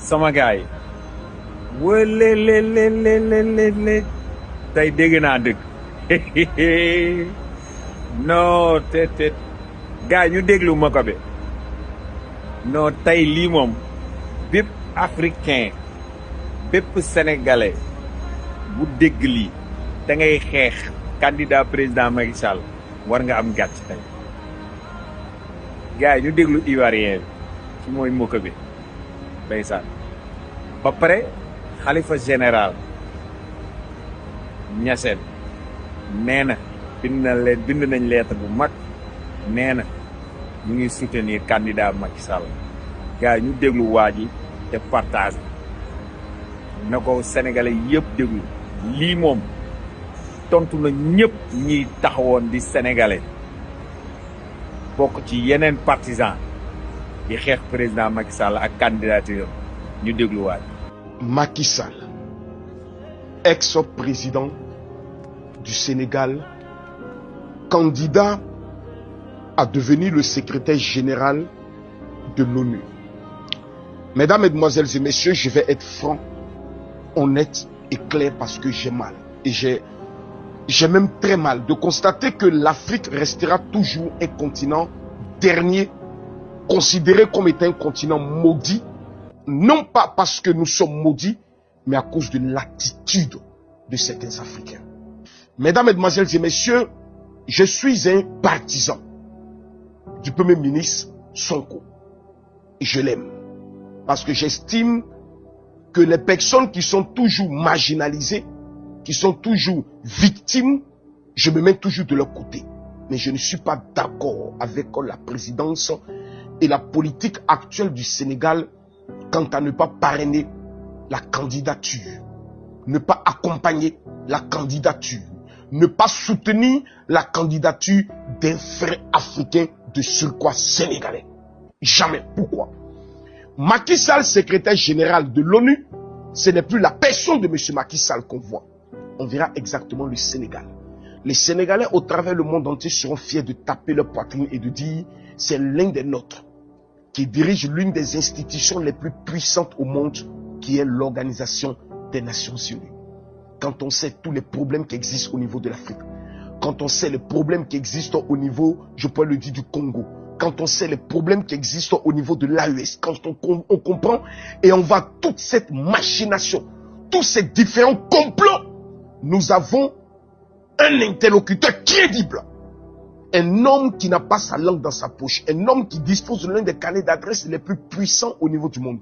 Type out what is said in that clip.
sama gaay wëlelelelelelele tey dégg naa dëgg non te gaay ñu déglu ma ko be non tey lii moom bépp africain bépp sénégalais bu dégg lii da ngay xeex candidat président Macky Sall war nga am gàcc tey gaay ñu déglu ivoirien bi ci mooy mokk bi ndeysaan ba pare xalifa général Niassène nee na bind nañ lettre bu mag nee na ñu ngi soutenir candidat Macky Sall gars yi ñu déglu waa ji te partage na ko sénégalais yëpp déglu lii moom tontu na ñëpp ñiy taxawoon di sénégalais bokk ci yeneen partisan di xeex président Macky Sall ak candidature ñu déglu waa ji. Macky Sall, ex-président du Sénégal, candidat à devenir le secrétaire général de l'ONU. Mesdames, Mesdemoiselles et Messieurs, je vais être franc, honnête et clair parce que j'ai mal. Et j'ai même très mal de constater que l'Afrique restera toujours un continent dernier, considéré comme étant un continent maudit. Non pas parce que nous sommes maudits, mais à cause de l'attitude de certains Africains. Mesdames, Mesdemoiselles et Messieurs, je suis un partisan du Premier ministre Sonko. Et je l'aime. Parce que j'estime que les personnes qui sont toujours marginalisées, qui sont toujours victimes, je me mets toujours de leur côté. Mais je ne suis pas d'accord avec la présidence et la politique actuelle du Sénégal quant à ne pas parrainer la candidature, ne pas accompagner la candidature, ne pas soutenir la candidature d'un frère africain de surcroît sénégalais. Jamais. Pourquoi? Macky Sall, secrétaire général de l'ONU, ce n'est plus la personne de M. Macky Sall qu'on voit. On verra exactement le Sénégal. Les Sénégalais au travers le monde entier seront fiers de taper leur poitrine et de dire c'est l'un des nôtres qui dirige l'une des institutions les plus puissantes au monde, qui est l'Organisation des Nations Unies. Quand on sait tous les problèmes qui existent au niveau de l'Afrique, quand on sait les problèmes qui existent au niveau, je peux le dire, du Congo, quand on sait les problèmes qui existent au niveau de l'AES, quand on comprend et on voit toute cette machination, tous ces différents complots, nous avons un interlocuteur crédible. Un homme qui n'a pas sa langue dans sa poche. Un homme qui dispose de l'un des carnets d'adresses les plus puissants au niveau du monde.